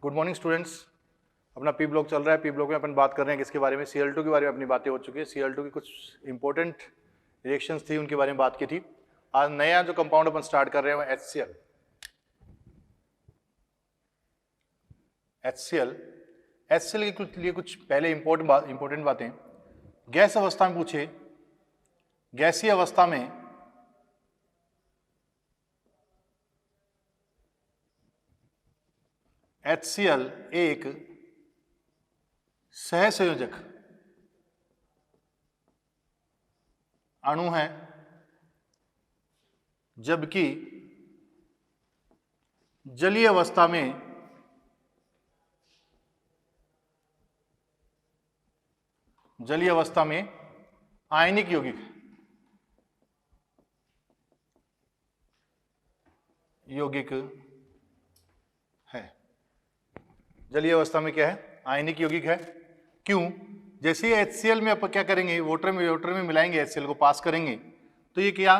Good morning students. अपना P block चल रहा है। पी ब्लॉक में अपन बात कर रहे हैं किसके बारे में, Cl2 के बारे में अपनी बातें हो चुकी है। Cl2 की कुछ इंपॉर्टेंट रिएक्शंस थी, उनके बारे में बात की थी। आज नया जो कंपाउंड अपन स्टार्ट कर रहे हैं HCl। HCl के लिए कुछ पहले इंपॉर्टेंट बातें। गैस अवस्था में पूछे, गैसीय अवस्था में HCl एक सहसंयोजक अणु है, जबकि जलीय अवस्था में आयनिक यौगिक है। जलीय अवस्था में क्या है? आयनिक यौगिक है। क्यों? जैसे ही HCl में अपन क्या करेंगे, वाटर में मिलाएंगे, HCl को पास करेंगे, तो ये क्या,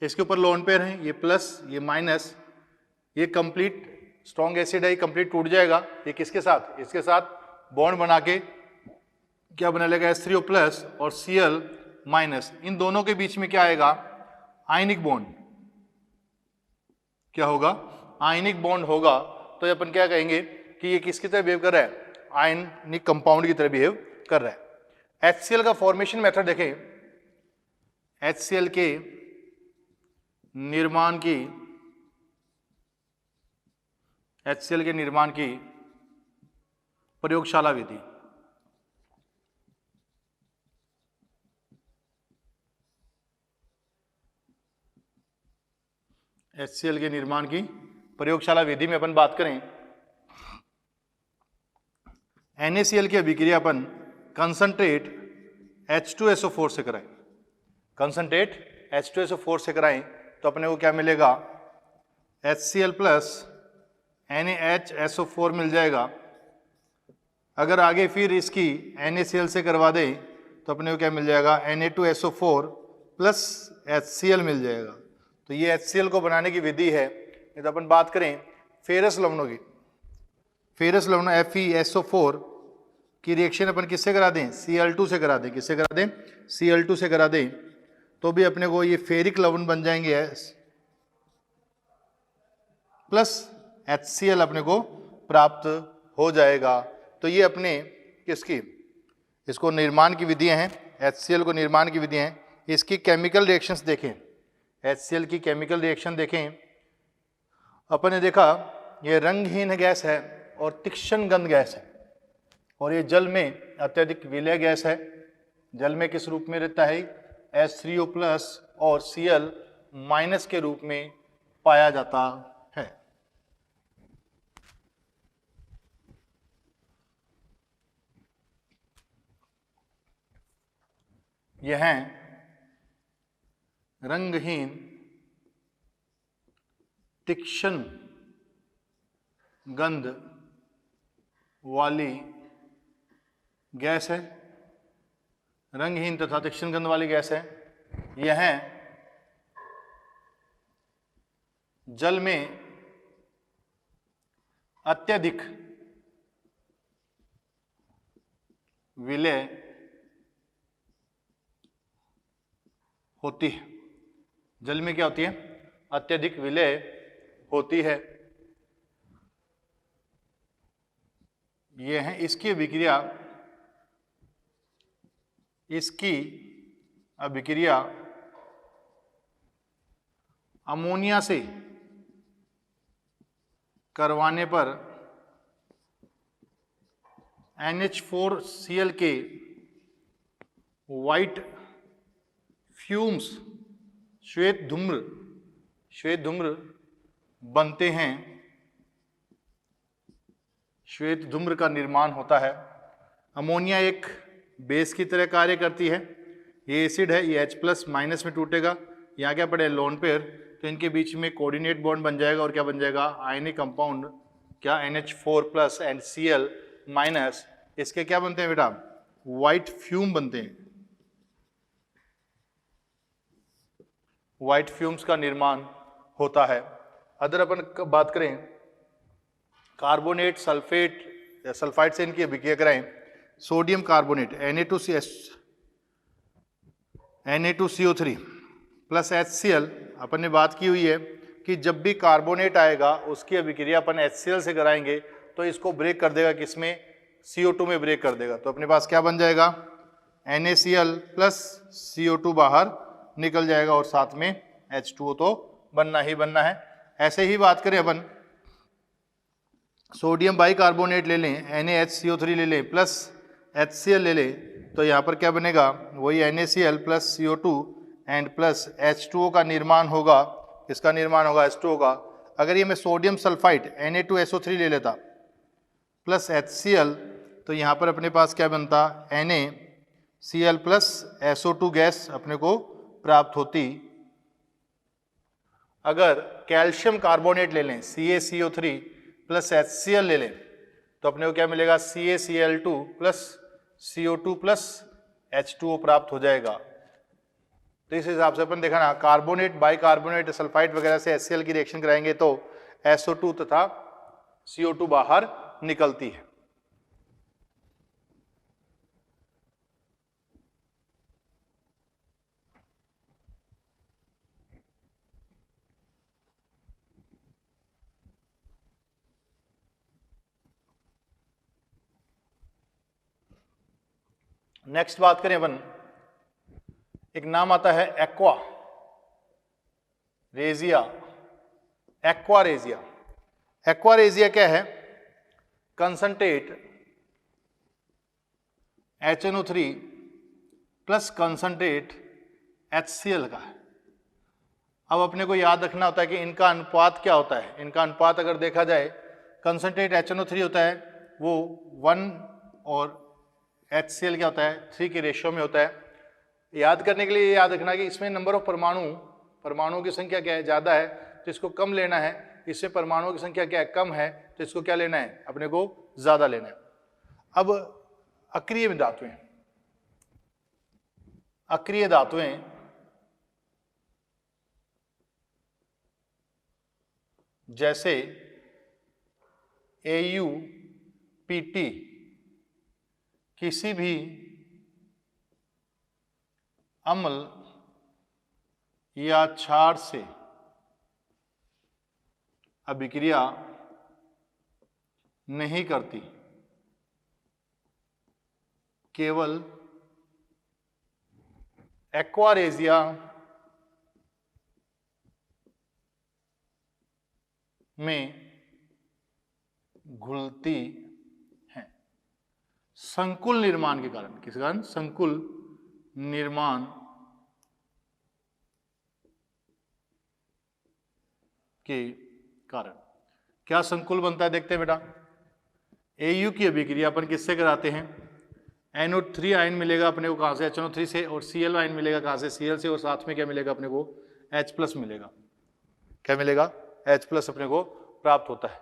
इसके ऊपर लोन पेयर है, ये प्लस ये माइनस, ये कंप्लीट स्ट्रॉन्ग एसिड है, ये कंप्लीट टूट जाएगा। ये किसके साथ? इसके साथ बॉन्ड बना के क्या बना लेगा, H3O प्लस और Cl माइनस। इन दोनों के बीच में क्या आएगा? Ionic bond. क्या होगा? आयनिक बॉन्ड होगा। तो अपन क्या कहेंगे कि ये किसकी तरह बिहेव कर रहा है? आयनिक कंपाउंड की तरह बिहेव कर रहा है। HCl का फॉर्मेशन मेथड देखें। HCl के निर्माण की प्रयोगशाला विधि। HCl के निर्माण की प्रयोगशाला विधि में अपन बात करें, NaCl की अभिक्रिया अपन कंसंट्रेट H2SO4 से कराएं। कंसंट्रेट H2SO4 से कराएं तो अपने को क्या मिलेगा? HCl प्लस NaHSO4 मिल जाएगा। अगर आगे फिर इसकी NaCl से करवा दें तो अपने को क्या मिल जाएगा? Na2SO4 प्लस HCl मिल जाएगा। तो ये HCl को बनाने की विधि है। नहीं तो अपन बात करें फेरस लवणों की, फेरस लवण FeSO4 की रिएक्शन अपन किससे करा दें? Cl2 से करा दें। किससे करा दें? Cl2 से करा दें तो भी अपने को ये फेरिक लवण बन जाएंगे प्लस HCl अपने को प्राप्त हो जाएगा। तो ये अपने किसकी, इसको निर्माण की विधियां हैं। HCl को निर्माण की विधियां हैं। इसकी केमिकल रिएक्शंस देखें, HCl की केमिकल रिएक्शन देखें। अपन ने देखा ये रंगहीन गैस है और तीक्ष्ण गंध गैस है, और ये जल में अत्यधिक विलय गैस है। जल में किस रूप में रहता है? H3O प्लस और Cl माइनस के रूप में पाया जाता है। यह है रंगहीन तीक्ष्ण गंध वाली गैस है। रंगहीन तथा तीक्ष्ण गंध वाली गैस है। यह जल में अत्यधिक विलय होती है। जल में क्या होती है? अत्यधिक विलय होती है। यह है इसकी अभिक्रिया अमोनिया से करवाने पर NH4Cl के वाइट फ्यूम्स, श्वेत धूम्र बनते हैं। श्वेत धूम्र का निर्माण होता है। अमोनिया एक बेस की तरह कार्य करती है। ये एसिड है, ये H प्लस माइनस में टूटेगा, यहाँ क्या पड़े? Lone pair. तो इनके बीच में कोऑर्डिनेट बॉन्ड बन जाएगा और क्या बन जाएगा? Ionic compound. क्या? NH4 plus and Cl minus. इसके क्या बनते हैं बेटा? व्हाइट फ्यूम बनते हैं। व्हाइट फ्यूम्स का निर्माण होता है। अगर अपन बात करें कार्बोनेट सल्फेट या सल्फाइड से इनकी अभिक्रिया कराएं, sodium carbonate Na2CO3 plus HCl, अपन ने बात की हुई है कि जब भी कार्बोनेट आएगा उसकी अभिक्रिया अपन HCl से कराएंगे तो इसको ब्रेक कर देगा, किसमें, CO2 में ब्रेक कर देगा। तो अपने पास क्या बन जाएगा, NaCl प्लस CO2 बाहर निकल जाएगा और साथ में H2O तो बनना ही बनना है। ऐसे ही बात करें अपन, सोडियम बाइकार्बोनेट ले लें, NaHCO3 ले लें प्लस HCl ले लें, तो यहाँ पर क्या बनेगा, वही NaCl plus CO2 and plus H2O का निर्माण होगा। किसका निर्माण होगा, H2O का। अगर ये मैं सोडियम सल्फाइड Na2SO3 ले लेता प्लस HCl, तो यहाँ पर अपने पास क्या बनता, NaCl प्लस SO2 गैस अपने को प्राप्त होती। अगर कैल्शियम कार्बोनेट ले लें, CaCO3 प्लस HCl ले लें, तो अपने को क्या मिलेगा, CaCl2 plus CO2 plus H2O प्राप्त हो जाएगा। तो इस हिसाब से अपन देखा ना, कार्बोनेट बाइकार्बोनेट सल्फाइड वगैरह से HCl की रिएक्शन कराएंगे तो SO2 तथा CO2 बाहर निकलती है। नेक्स्ट बात करें अपन, एक नाम आता है aqua regia. Aqua regia, aqua regia क्या है, concentrate HNO3 plus concentrate HCl का है। अब अपने को याद रखना होता है कि इनका अनुपात क्या होता है। इनका अनुपात अगर देखा जाए, कंसंट्रेट HNO3 होता है वो 1 और HCl क्या होता है 3 के रेशियो में होता है। याद करने के लिए याद रखना कि इसमें नंबर ऑफ परमाणुओं की संख्या क्या है, ज़्यादा है तो इसको कम लेना है, इससे परमाणुओं की संख्या क्या है, कम है तो इसको क्या लेना है, अपने को ज़्यादा लेना है। अब अक्रिय धातुएं जैसे AuPt किसी भी अम्ल या क्षार से अभिक्रिया नहीं करती, केवल एक्वा रेजिया में घुलती हैं। संकुल निर्माण के कारण, किस कारण, संकुल निर्माण के कारण। क्या संकुल बनता है देखते हैं बेटा। Au की अभिक्रिया अपन किससे कराते हैं, NO3 आयन मिलेगा अपने को कहां से, HNO3 से, और Cl आयन मिलेगा कहां से, Cl से, और साथ में क्या मिलेगा अपने को, H प्लस मिलेगा। क्या मिलेगा, H प्लस अपने को प्राप्त होता है।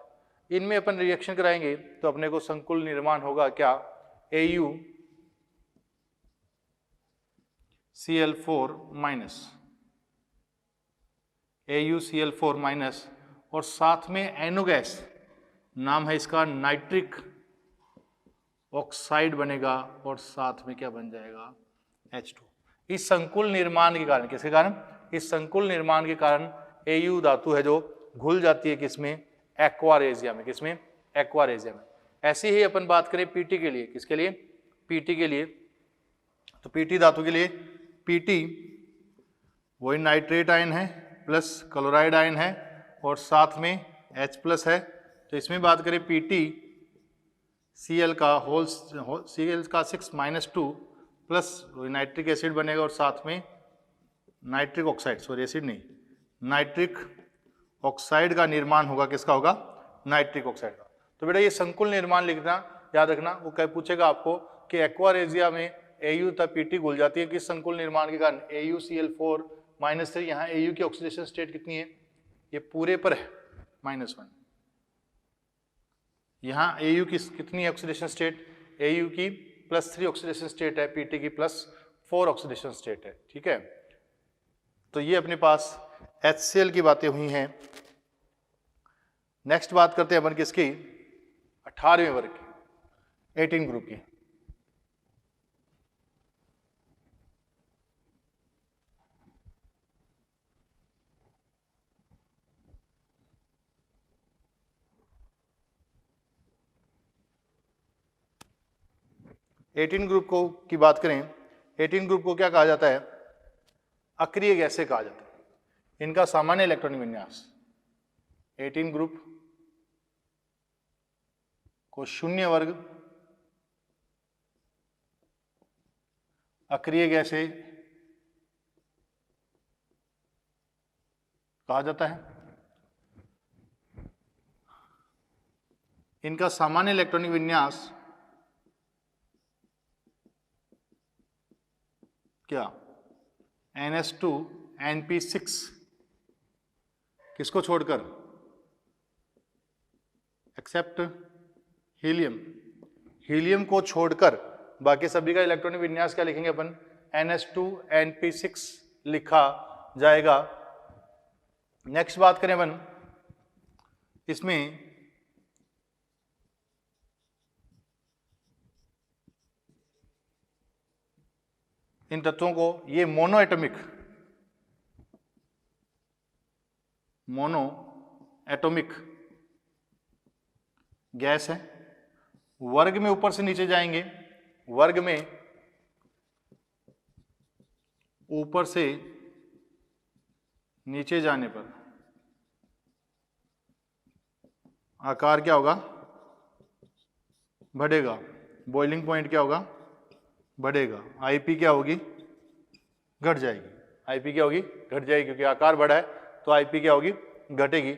इनमें अपन रिएक्शन कराएंगे तो अपने को संकुल निर्माण होगा क्या, AuCl4 माइनस, और साथ में NO गैस, नाम है इसका नाइट्रिक ऑक्साइड बनेगा, और साथ में क्या बन जाएगा, H2। इस संकुल निर्माण के कारण, किसके कारण, इस संकुल निर्माण के कारण Au धातु है जो घुल जाती है किसमें, एक्वा रेजिया में। किसमें, एक्वा रेजिया में। ऐसी ही अपन बात करें Pt के लिए, किसके लिए, Pt के लिए, तो Pt धातु के लिए, Pt वही नाइट्रेट आयन है प्लस क्लोराइड आयन है और साथ में H प्लस है। तो इसमें बात करें Pt Cl का 6-2 प्लस नाइट्रिक एसिड बनेगा और साथ में नाइट्रिक ऑक्साइड, सॉरी एसिड नहीं, नाइट्रिक ऑक्साइड का निर्माण होगा। किसका होगा, नाइट्रिक ऑक्साइड का। तो बेटा ये संकुल निर्माण लिखना, याद रखना। वो क्या पूछेगा आपको कि एक्वा रेजिया में Au तथा Pt घुल जाती है किस संकुल निर्माण के कारण, AuCl4-3। यहाँ Au की ऑक्सीडेशन स्टेट कितनी है, ये पूरे पर है -1। यहाँ Au की कितनी है ऑक्सीडेशन स्टेट, Au की +3 ऑक्सीडेशन स्टेट है, Pt की +4 ऑक्सीडेशन स्टेट है। ठीक है, तो ये अपने पास HCl की बातें हुई हैं। नेक्स्ट बात करते हैं अपन किसकी, 18वें वर्ग की, 18 ग्रुप की। एटीन ग्रुप को की बात करें, 18 ग्रुप को क्या कहा जाता है? अक्रिय गैसें कहा जाता है। इनका सामान्य इलेक्ट्रॉनिक विन्यास, 18 ग्रुप को शून्य वर्ग अक्रिय गैसें कहा जाता है। इनका सामान्य इलेक्ट्रॉनिक विन्यास क्या? NH2 NP6, किसको छोड़कर? एक्सेप्ट हीलियम, हीलियम को छोड़कर बाकी सभी का इलेक्ट्रॉनिक विन्यास क्या लिखेंगे अपन? NH2 NP6 लिखा जाएगा। नेक्स्ट बात करें अपन, इसमें इन तत्वों को, ये मोनो एटॉमिक गैस है। वर्ग में ऊपर से नीचे जाएंगे, वर्ग में ऊपर से नीचे जाने पर आकार क्या होगा? बढ़ेगा। बॉइलिंग पॉइंट क्या होगा? बढ़ेगा। आईपी क्या होगी? घट जाएगी। आईपी क्या होगी? घट जाएगी, क्योंकि आकार बढ़ा है तो आईपी क्या होगी? घटेगी।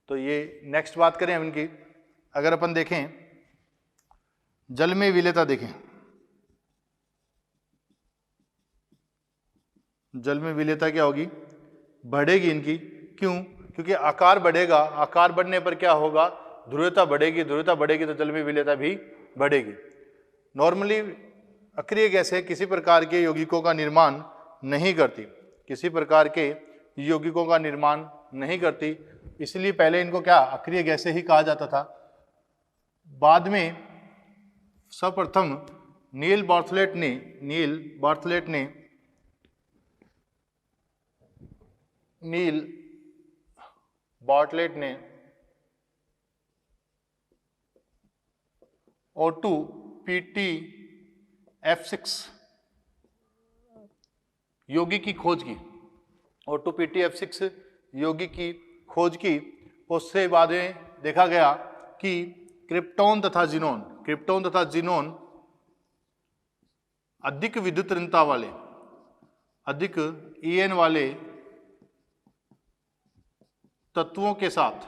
तो ये नेक्स्ट बात करें हम इनकी, अगर अपन देखें जल में विलेयता, देखें जल में विलेयता क्या होगी? बढ़ेगी इनकी। क्यों? क्योंकि आकार बढ़ेगा, आकार बढ़ने पर क्या होगा? ध्रुवता बढ़ेगी, ध्रुवता बढ़ेगी तो जल में विलेयता भी बढ़ेगी। नॉर्मली अक्रिय गैसें किसी प्रकार के यौगिकों का निर्माण नहीं करती, किसी प्रकार के यौगिकों का निर्माण नहीं करती, इसलिए पहले इनको क्या? अक्रिय गैसें ही कहा जाता था। बाद में सर्वप्रथम नील बार्थलेट ने O2PtF6 यौगिक की खोज की, O2PtF6 यौगिक की खोज की। उससे बाद में देखा गया कि क्रिप्टोन तथा जिनोन अधिक विद्युत ऋणता वाले, अधिक EN वाले तत्वों के साथ,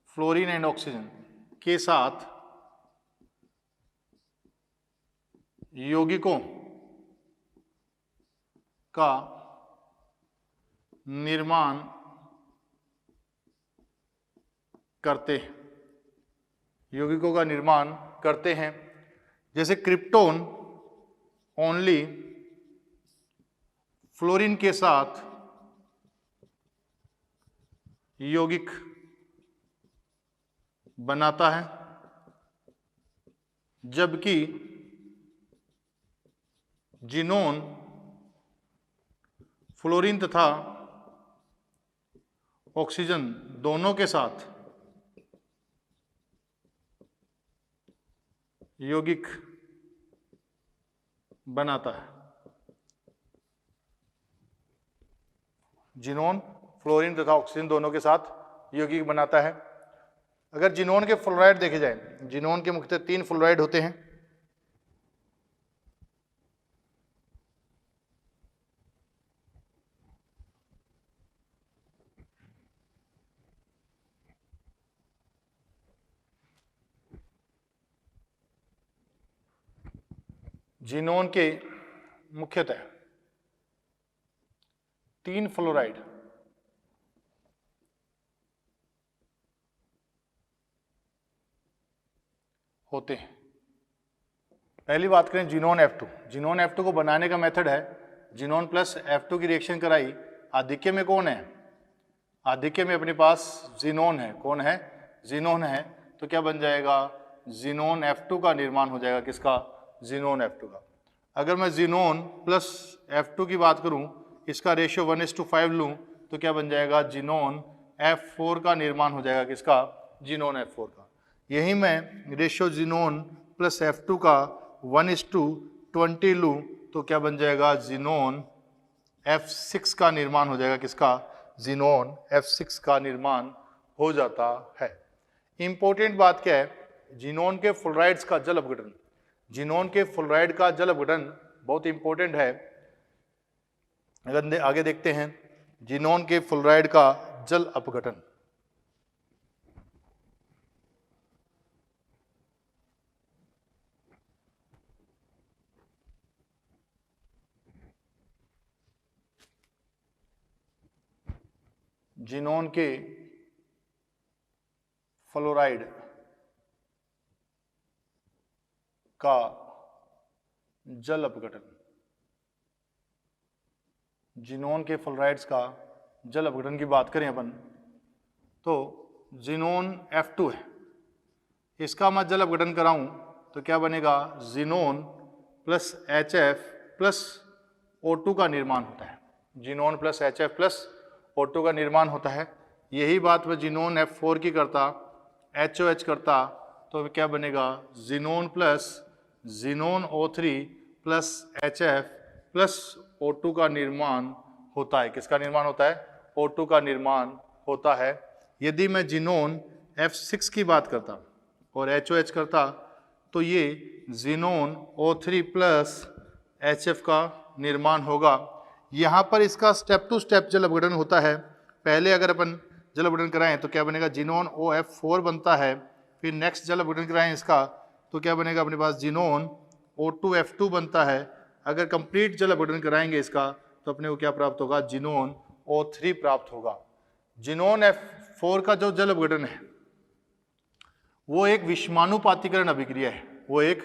फ्लोरीन एंड ऑक्सीजन के साथ यौगिकों का निर्माण करते हैं, यौगिकों का निर्माण करते हैं। जैसे क्रिप्टोन ओनली फ्लोरीन के साथ यौगिक बनाता है, जबकि जिनोन फ्लोरीन तथा ऑक्सीजन दोनों के साथ यौगिक बनाता है। जिनोन फ्लोरीन तथा ऑक्सीजन दोनों के साथ यौगिक बनाता है। अगर जिनोन के फ्लोराइड देखे जाए, जिनोन के मुख्यतः 3 फ्लोराइड होते हैं। जिनोन के मुख्यतः 3 फ्लोराइड होते हैं। पहली बात करें जिनोन F2। जिनोन F2 को बनाने का मेथड है, जिनोन प्लस F2 की रिएक्शन कराई आधिक्य में कौन है? आधिक्य में अपने पास जिनोन है। कौन है? जिनोन है। तो क्या बन जाएगा? जिनोन F2 का निर्माण हो जाएगा। किसका? जिनोन F2 का। अगर मैं जिनोन प्लस F2 की बात करूं, इसका रेशियो 1:5 लूं, तो क्या बन जाएगा? जिनोन F4 का निर्माण हो जाएगा। किसका? जिनोन F4 का। यही मैं रेशियो जिनोन प्लस F2 का 1:20 लूं, तो क्या बन जाएगा? जिनोन F6 का निर्माण हो जाएगा। किसका? जिनोन F6 का निर्माण हो जाता है। इंपॉर्टेंट बात क्या है? जिनोन के फ्लोराइड्स का जल अपघटन। जिनोन के फ्लोराइड का जल अपघटन बहुत इंपॉर्टेंट है। अगर आगे देखते हैं, जिनोन के फ्लोराइड का जल अपघटन। जिनोन के फ्लोराइड का जल अपघटन। जिनोन के फ्लोराइड्स का जल अपघटन की बात करें अपन, तो जिनोन F2 है, इसका मैं जल अपघटन कराऊं तो क्या बनेगा? Xenon plus HF plus O2 का निर्माण होता है। Xenon plus HF plus O2 का निर्माण होता है। यही बात मैं जिनोन F4 की करता, HOH करता, तो क्या बनेगा? Xenon plus xenon O3 plus HF plus O2 का निर्माण होता है। किसका निर्माण होता है? O2 का निर्माण होता है। यदि मैं जिनोन F6 की बात करता और HOH करता, तो ये जिनोन O3 प्लस HF का निर्माण होगा। यहाँ पर इसका स्टेप टू स्टेप जल अपघटन होता है। पहले अगर अपन जल अपघटन कराएं तो क्या बनेगा? जिनोन OF4 बनता है। फिर नेक्स्ट जल अपघटन कराएं इसका, तो क्या बनेगा? अपने पास जिनोन O2F2 बनता है। अगर कंप्लीट जल अपघटन कराएंगे इसका, तो अपने को क्या प्राप्त होगा? जिनोन O3 प्राप्त होगा। जिनोन F4 का जो जल अपघटन है वो एक विषमानुपातीकरण अभिक्रिया है। वो एक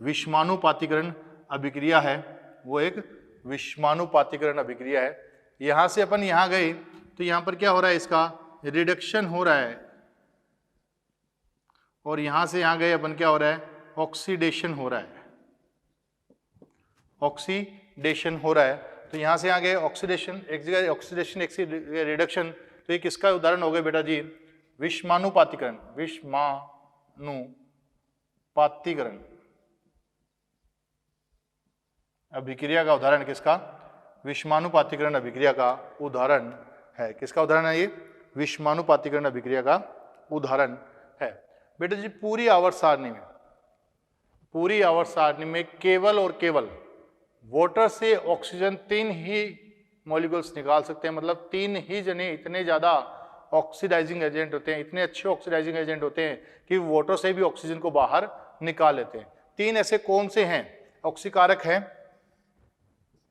विषमानुपातीकरण अभिक्रिया है। वो एक विषमानुपातीकरण अभिक्रिया है। यहां से अपन यहां गए तो यहां पर क्या हो रहा है? इसका रिडक्शन हो रहा है। और यहां से यहां गए अपन, क्या हो रहा है? ऑक्सीडेशन हो रहा है। ऑक्सीडेशन हो रहा है। तो यहां से यहां गए ऑक्सीडेशन, एक जगह ऑक्सीडेशन एक से रिडक्शन। तो ये किसका उदाहरण हो गया बेटा जी? विषमानुपातीकरण। विषमानुपातीकरण अभिक्रिया का उदाहरण किसका? विषमानुपातीकरण अभिक्रिया का उदाहरण है। किसका उदाहरण है ये? विषमानुपातीकरण अभिक्रिया का उदाहरण है। बेटा जी पूरी आवर्त सारणी में केवल और केवल वाटर से ऑक्सीजन 3 ही मॉलिक्यूल्स निकाल सकते हैं। मतलब 3 ही जने इतने ज्यादा ऑक्सीडाइजिंग एजेंट होते हैं, इतने अच्छे ऑक्सीडाइजिंग एजेंट होते हैं कि वाटर से भी ऑक्सीजन को बाहर निकाल लेते हैं। 3 ऐसे कौन से हैं ऑक्सीकारक हैं?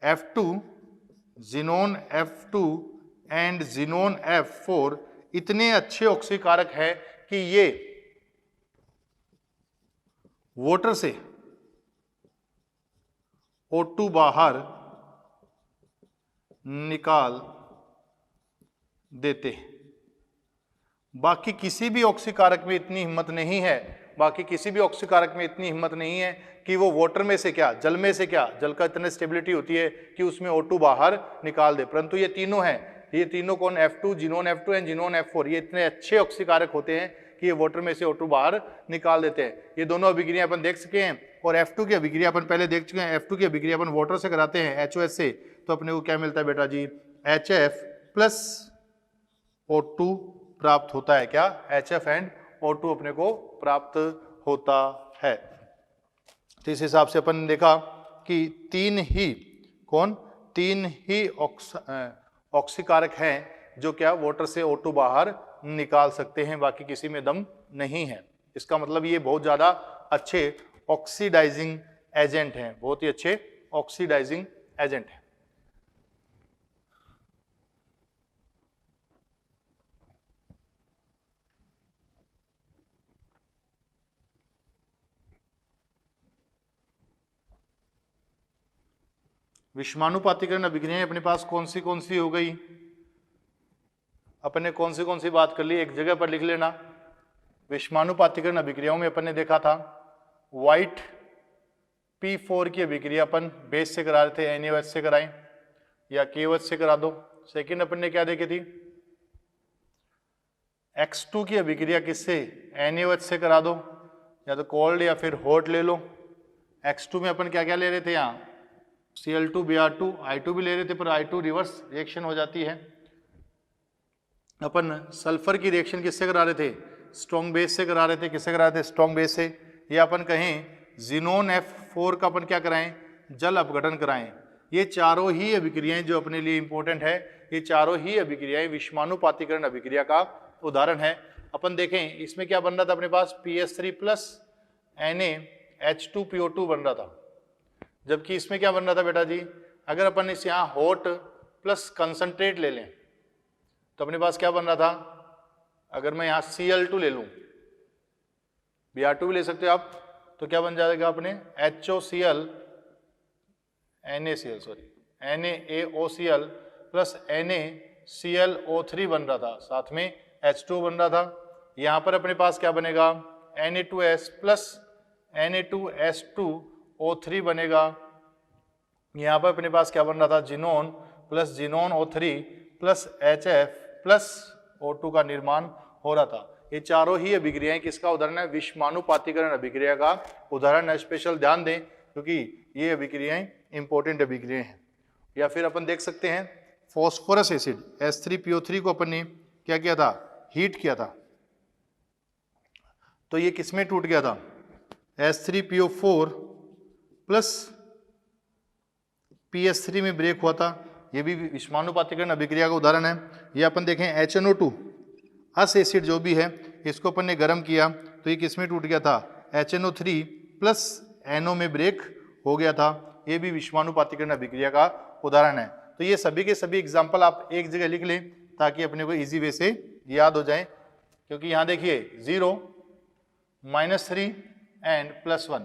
F2, xenon F2 and xenon F4 इतने अच्छे ऑक्सीकारक है कि ये वाटर से O2 बाहर निकाल देते। बाकी किसी भी ऑक्सीकारक में इतनी हिम्मत नहीं है। बाकी किसी भी ऑक्सीकारक में इतनी हिम्मत नहीं है कि वो वाटर में से क्या, जल में से क्या, जल का इतनी स्टेबिलिटी होती है कि उसमें O2 बाहर निकाल दे। परंतु ये तीनों हैं, ये तीनों कौन? F2, xenon F2 and xenon F4, ये इतने अच्छे ऑक्सीकारक होते हैं कि ये वाटर में से O2 बाहर निकाल देते हैं। ये दोनों अभिक्रिया अपन देख सके हैं। और F2 की अभिक्रिया अपन पहले देख चुके हैं। F2 की अभिक्रिया अपन वाटर से कराते हैं, HOH से, तो अपने को क्या मिलता है बेटा जी? HF प्लस O2 प्राप्त होता है। क्या? HF एंड O2 अपने को प्राप्त होता है। तो इस हिसाब से अपन ने देखा कि 3 ही ऑक्सीकारक हैं जो क्या वाटर से O2 बाहर निकाल सकते हैं। बाकी किसी में दम नहीं है। इसका मतलब ये बहुत ज्यादा अच्छे ऑक्सीडाइजिंग एजेंट हैं, बहुत ही अच्छे ऑक्सीडाइजिंग एजेंट हैं। विषमानुपातीकरण अभिक्रियाएं अपने पास कौन सी हो गई, अपन ने कौन सी बात कर ली, एक जगह पर लिख लेना। विषमानुपातीकरण अभिक्रियाओं में अपन ने देखा था व्हाइट P4 की अभिक्रिया अपन बेस से करा रहे थे, NaOH से कराएं या KOH से करा दो। सेकंड अपन ने क्या देखी थी, X2 की अभिक्रिया किससे, NaOH से करा दो, या तो कोल्ड या फिर हॉट ले लो। X2 में अपन क्या क्या ले रहे थे, यहाँ Cl2 Br2 I2 भी ले रहे थे, पर I2 रिवर्स रिएक्शन हो जाती है। अपन सल्फर की रिएक्शन किससे करा रहे थे, स्ट्रॉन्ग बेस से करा रहे थे। किससे करा रहे थे, स्ट्रॉन्ग बेस से। या अपन कहें जिनोन F4 का अपन क्या कराएं, जल अपघटन कराएं। ये चारों ही अभिक्रियाएं जो अपने लिए इंपॉर्टेंट है, ये चारों ही अभिक्रियाएं विषमानुपातीकरण अभिक्रिया का उदाहरण है। अपन देखें इसमें क्या बन रहा था अपने पास, PS3 प्लस NaH2PO2 बन रहा था, जबकि इसमें क्या बन रहा था बेटा जी, अगर अपन इस यहाँ हॉट प्लस कंसंट्रेट ले लें तो अपने पास क्या बन रहा था, अगर मैं यहाँ Cl2 ले लूँ, Br2 भी ले सकते हो आप, तो क्या बन जाएगा अपने HOCl NaOCl प्लस NaClO3 बन रहा था, साथ में H2 बन रहा था। यहाँ पर अपने पास क्या बनेगा, Na2S प्लस Na2S2O3 बनेगा। यहाँ पर अपने पास क्या बन रहा था, xenon plus xenon O3 plus HF plus O2 का निर्माण हो रहा था। ये चारों ही अभिक्रियाएं किसका उदाहरण है, विषमानुपातीकरण अभिक्रिया का उदाहरण है। स्पेशल ध्यान दें क्योंकि ये अभिक्रियाएं इंपॉर्टेंट अभिक्रियाएं हैं। या फिर अपन देख सकते हैं फॉस्फोरस एसिड H3PO3 को अपन ने क्या किया था, हीट किया था, तो ये किसमें टूट गया था, H3PO4 प्लस PS3 में ब्रेक हुआ था। ये भी विषमानुपातीकरण अभिक्रिया का उदाहरण है। ये अपन देखें HNO2 अस एसिड जो भी है, इसको अपन ने गर्म किया तो ये किसमें टूट गया था, HNO3 प्लस NO में ब्रेक हो गया था। ये भी विषमानुपातीकरण अभिक्रिया का उदाहरण है। तो ये सभी के सभी एग्जाम्पल आप एक जगह लिख लें ताकि अपने को इजी वे से याद हो जाए, क्योंकि यहाँ देखिए 0 -3 एंड +1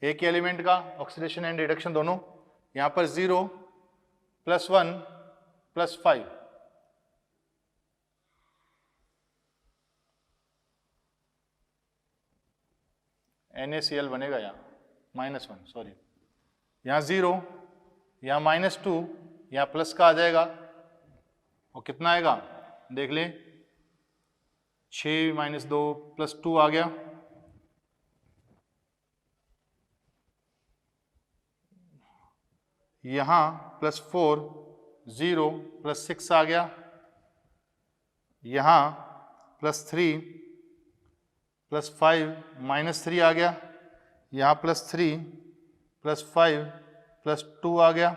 एक ही एलिमेंट का ऑक्सीडेशन एंड रिडक्शन दोनों, यहाँ पर 0 +1 +5, NaCl बनेगा यहाँ -1, सॉरी यहाँ 0, यहाँ -2, यहाँ प्लस का आ जाएगा और कितना आएगा देख लें, 6 - 2 +2 आ गया, यहाँ +4, 0 +6 आ गया, यहाँ +3 +5 -3 आ गया, यहाँ +3 +5 +2 आ गया।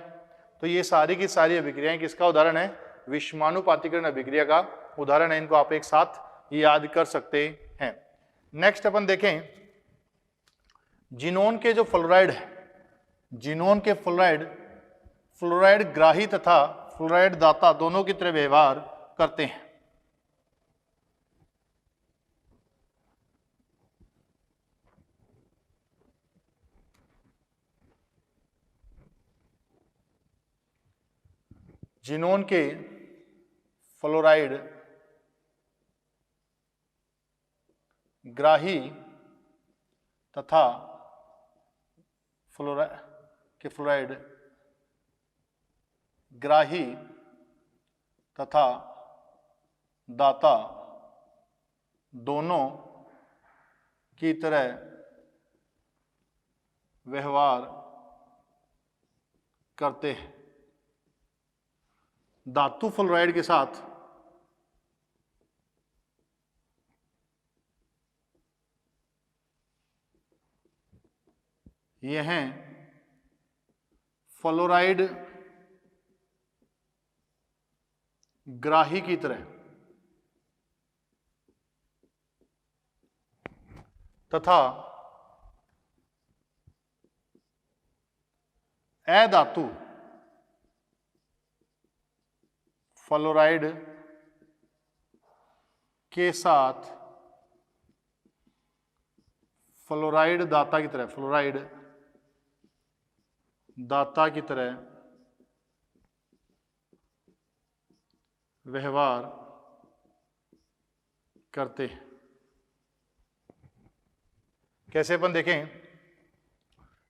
तो ये सारी की सारी अभिक्रियाएं किसका उदाहरण है, विषमानुपातीकरण अभिक्रिया का उदाहरण है। इनको आप एक साथ याद कर सकते हैं। नेक्स्ट अपन देखें जिनोन के जो फ्लोराइड है, जिनोन के फ्लोराइड ग्राही तथा फ्लोराइड दाता दोनों की तरह व्यवहार करते हैं। जिनोन के फ्लोराइड ग्राही तथा फ्लोराइड ग्राही तथा दाता दोनों की तरह व्यवहार करते हैं। धातु फ्लोराइड के साथ ये हैं फ्लोराइड ग्राही की तरह तथा अधातु फ्लोराइड के साथ फ्लोराइड दाता की तरह, फ्लोराइड दाता की तरह व्यवहार करते हैं। कैसे अपन देखें,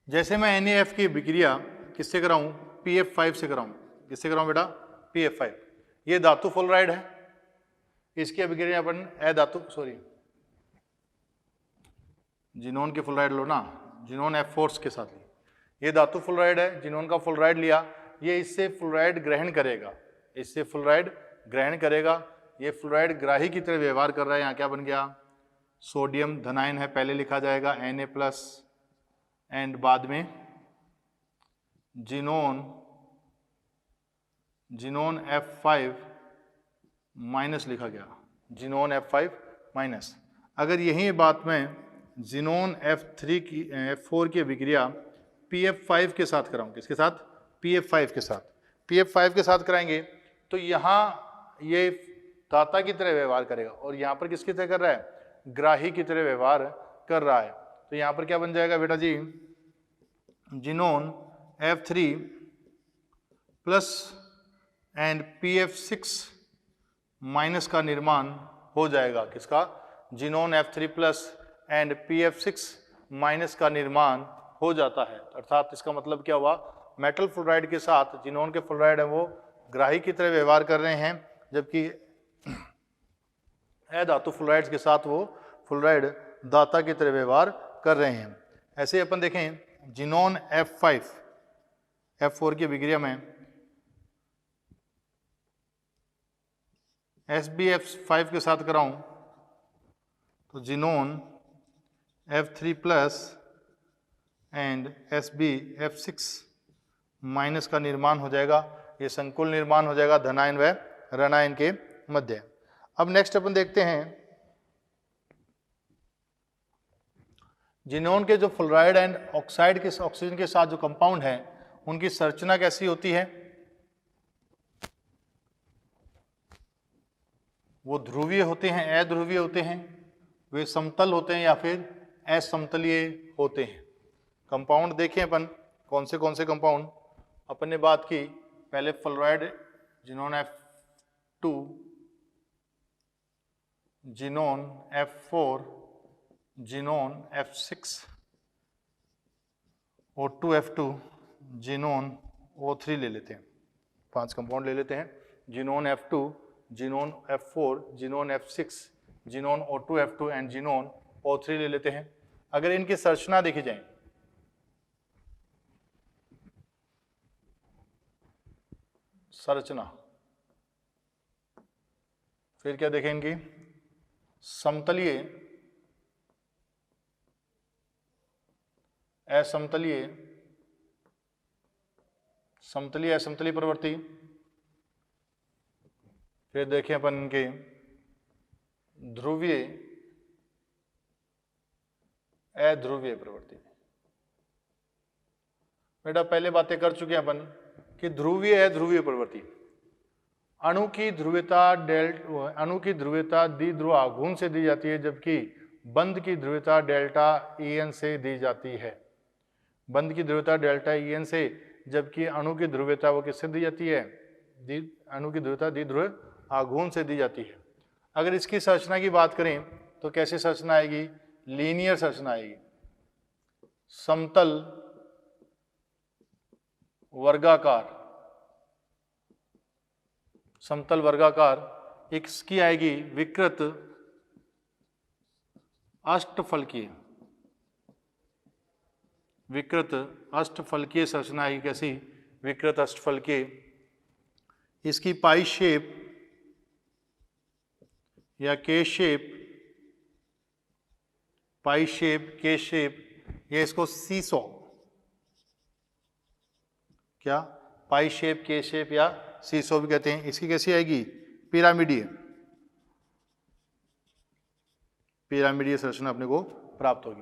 जैसे मैं NaF की अभिक्रिया किससे कराऊं, PF5 से कराऊं। किससे कराऊं बेटा, PF5। ये धातु फ्लोराइड है, इसकी अभिक्रिया अपन जिनोन के फ्लोराइड लो ना, जिनोन F4 के साथ ली। ये धातु फ्लोराइड है, जिनोन का फ्लोराइड लिया, ये इससे फ्लोराइड ग्रहण करेगा, इससे फ्लोराइड ग्रहण करेगा। ये फ्लोराइड ग्राही की तरह व्यवहार कर रहा है। यहाँ क्या बन गया, सोडियम धनायन है, पहले लिखा जाएगा Na+ एंड बाद में जिनोन F5 माइनस लिखा गया, जिनोन F5 माइनस। अगर यही बात मैं जिनोन F4 की अभिक्रिया PF5 के साथ कराऊं, किसके साथ, PF5 के साथ, PF5 के साथ कराएंगे तो यहाँ ये दाता की तरह व्यवहार करेगा और यहाँ पर किसकी तरह कर रहा है, ग्राही की तरह व्यवहार कर रहा है। तो यहाँ पर क्या बन जाएगा बेटा जी, जिनोन F3 plus and PF6 minus का निर्माण हो जाएगा। किसका, xenon F3 plus and PF6 minus का निर्माण हो जाता है। अर्थात इसका मतलब क्या हुआ, मेटल फ्लोराइड के साथ जिनोन के फ्लोराइड है वो ग्राही की तरह व्यवहार कर रहे हैं, जबकि अधातु फ्लोराइड्स के साथ वो फ्लोराइड दाता की तरह व्यवहार कर रहे हैं। ऐसे अपन देखें, जिनोन F4 की अभिक्रिया में SbF5 के साथ कराऊं तो xenon F3 plus and SbF6 minus का निर्माण हो जाएगा। ये संकुल निर्माण हो जाएगा धनायन व ऋणायन के मध्य। अब नेक्स्ट अपन देखते हैं, जिनोन के जो फ्लोराइड एंड ऑक्साइड के ऑक्सीजन के साथ जो कंपाउंड है उनकी संरचना कैसी होती है, वो ध्रुवीय होते हैं, अध्रुवीय होते हैं, वे समतल होते हैं या फिर असमतलीय होते हैं। कंपाउंड देखें अपन कौन से कंपाउंड अपन ने बात की, पहले fluoride xenon F2, xenon F4, xenon F6, O2F2, xenon O3 ले लेते हैं, 5 कंपाउंड ले लेते हैं। Xenon F2, xenon F4, xenon F6, xenon O2F2 and xenon O3 ले लेते हैं। अगर इनकी संरचना देखी जाए, संरचना, फिर क्या देखें इनकी समतलीय, असमतलीय, समतलीय असमतलीय प्रवृत्ति, फिर देखें अपन इनके ध्रुवीय अध्रुवीय प्रवृत्ति। बेटा पहले बातें कर चुके हैं अपन कि ध्रुवीय अध्रुवीय प्रवृत्ति, अणु की ध्रुवीयता द्विध्रुव आघूर्ण से दी जाती है, जबकि बंध की ध्रुवीयता डेल्टा En से दी जाती है। बंध की ध्रुवीयता डेल्टा En से, जबकि अणु की ध्रुवीयता वो किससे दी जाती है, अणु की ध्रुवीयता द्विध्रुव आघूर्ण से दी जाती है। अगर इसकी संरचना की बात करें तो कैसी संरचना आएगी, लीनियर संरचना आएगी, समतल वर्गाकार, समतल वर्गाकार। इसकी आएगी विकृत अष्टफलकीय, विकृत अष्टफलकीय संरचना आएगी। कैसी, विकृत अष्टफलकीय। इसकी पाई शेप या के शेप, पाई शेप, के शेप, ये इसको सीसॉ, क्या, पाई शेप, के शेप या सीसॉ भी कहते हैं। इसकी कैसी आएगी, पिरामिडीय, पिरामिडीय संरचना अपने को प्राप्त होगी।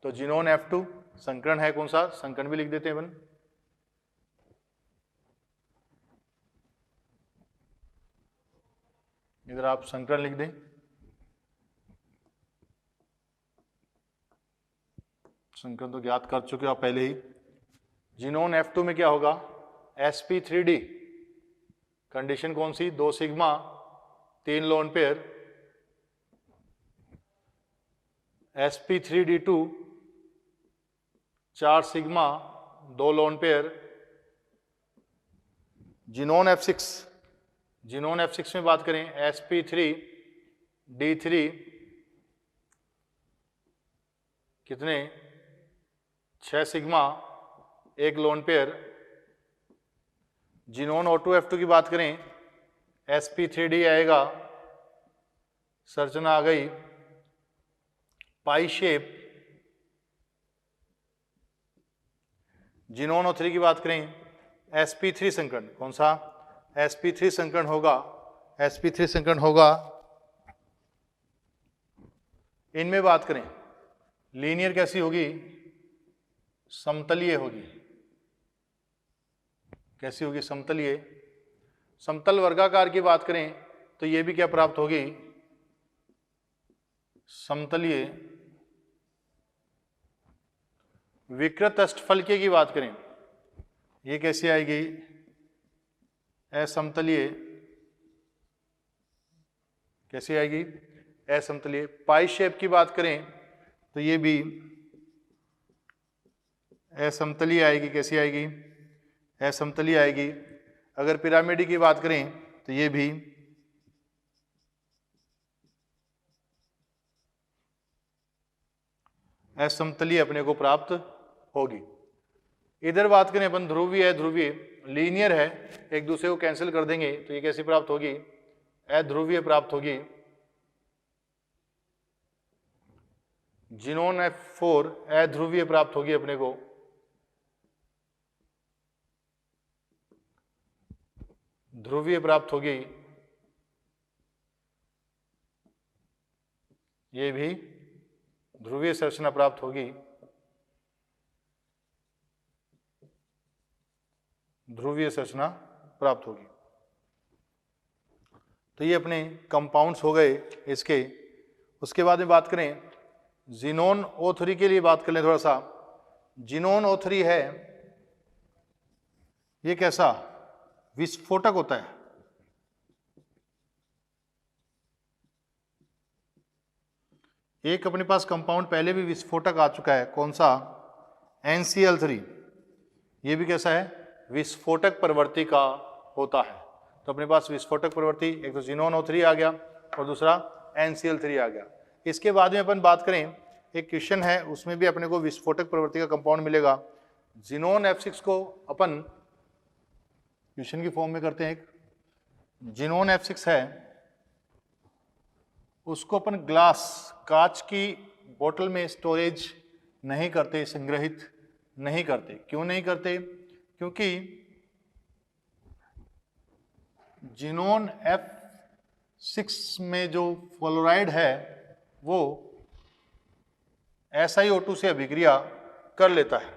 तो जिनोन F2 संकरण है कौन सा, संकरण भी लिख देते हैं अपन, इधर आप संकरण लिख दें। संकरण तो ज्ञात कर चुके हो आप पहले ही। जिनोन F2 में क्या होगा, sp3d, कंडीशन कौन सी, 2 sigma 3 lone pair, sp3d2 4 sigma 2 lone pair, xenon F6 में बात करें sp3d3 कितने 6 sigma 1 lone pair, xenon O2F2 की बात करें sp3d आएगा, संरचना आ गई पाई शेप। जिनोन O3 की बात करें sp3 संकरण, कौन सा sp3 संकरण होगा, sp3 संकरण होगा। इनमें बात करें लीनियर कैसी होगी, समतलीय होगी। कैसी होगी, समतलीय। समतल वर्गाकार की बात करें तो ये भी क्या प्राप्त होगी, समतलीय। विकृत अष्टफलकीय की बात करें, ये कैसी आएगी, असमतलीय। कैसी आएगी, असमतलीय। पाई शेप की बात करें तो ये भी असमतलीय आएगी। कैसी आएगी, असमतलीय आएगी। अगर पिरामिड की बात करें तो ये भी असमतलीय अपने को प्राप्त होगी। इधर बात करें अपन ध्रुवीय, ध्रुवीय लीनियर है, एक दूसरे को कैंसिल कर देंगे तो ये कैसी प्राप्त होगी, अध्रुवीय प्राप्त होगी। जिनोन F4 अध्रुवीय प्राप्त होगी अपने को। ध्रुवीय प्राप्त होगी, ये भी ध्रुवीय संरचना प्राप्त होगी। ध्रुवीय संरचना प्राप्त होगी। तो ये अपने कंपाउंड्स हो गए इसके। उसके बाद में बात करें जिनोन O3 के लिए बात कर लें थोड़ा सा। जिनोन O3 है, ये कैसा विस्फोटक होता है। एक अपने पास कंपाउंड पहले भी विस्फोटक आ चुका है, कौन सा, NCl3। ये भी कैसा है, विस्फोटक प्रवृत्ति का होता है। तो अपने पास विस्फोटक प्रवृत्ति, एक तो जिनोन O3 आ गया और दूसरा NCl3 आ गया। इसके बाद में अपन बात करें, एक क्वेश्चन है उसमें भी अपने को विस्फोटक प्रवृत्ति का कंपाउंड मिलेगा। जिनोन F6 को अपन क्वेश्चन की फॉर्म में करते हैं। एक जिनोन F6 है, उसको अपन ग्लास, कांच की बोतल में स्टोरेज नहीं करते, संग्रहित नहीं करते। क्यों नहीं करते, क्योंकि जिनोन F6 में जो फ्लोराइड है वो SiO2 से अभिक्रिया कर लेता है।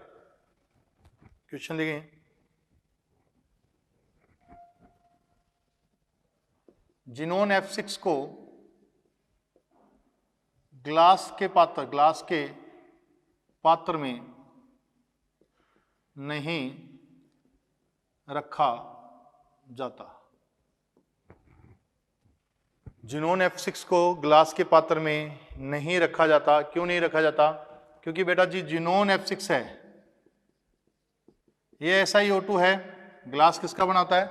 क्वेश्चन देखें, जिनोन F6 को ग्लास के पात्र में नहीं रखा जाता। जिनोन F6 को ग्लास के पात्र में नहीं रखा जाता। क्यों नहीं रखा जाता, क्योंकि बेटा जी जिनोन F6 है, ये SiO2 है, ग्लास किसका बना होता है,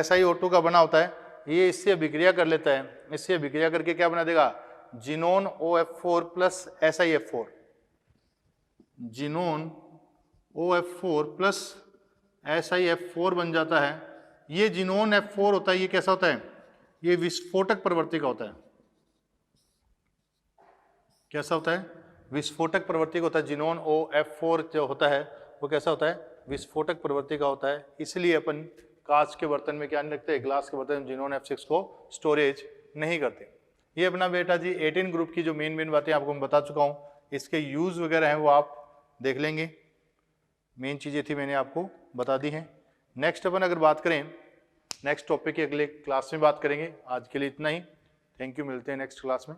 SiO2 का बना होता है। ये इससे अभिक्रिया कर लेता है, इससे अभिक्रिया करके क्या बना देगा, xenon OF4 plus SiF4। Xenon OF4 plus SiF4 बन जाता है। ये जिनोन F4 होता है, ये कैसा होता है, ये विस्फोटक प्रवृत्ति का होता है। कैसा होता है, विस्फोटक प्रवृत्ति का होता है। जिनोन OF4 जो होता है वो कैसा होता है, विस्फोटक प्रवृत्ति का होता है। इसलिए अपन कांच के बर्तन में क्या नहीं रखते, ग्लास के बर्तन में जिनोन F6 को स्टोरेज नहीं करते। ये अपना बेटा जी 18 ग्रुप की जो मेन बातें आपको मैं बता चुका हूँ, इसके यूज वगैरह हैं वो आप देख लेंगे। मेन चीज़ें थी मैंने आपको बता दी हैं। नेक्स्ट अपन अगर बात करें, नेक्स्ट टॉपिक के अगले क्लास में बात करेंगे। आज के लिए इतना ही। थैंक यू, मिलते हैं नेक्स्ट क्लास में।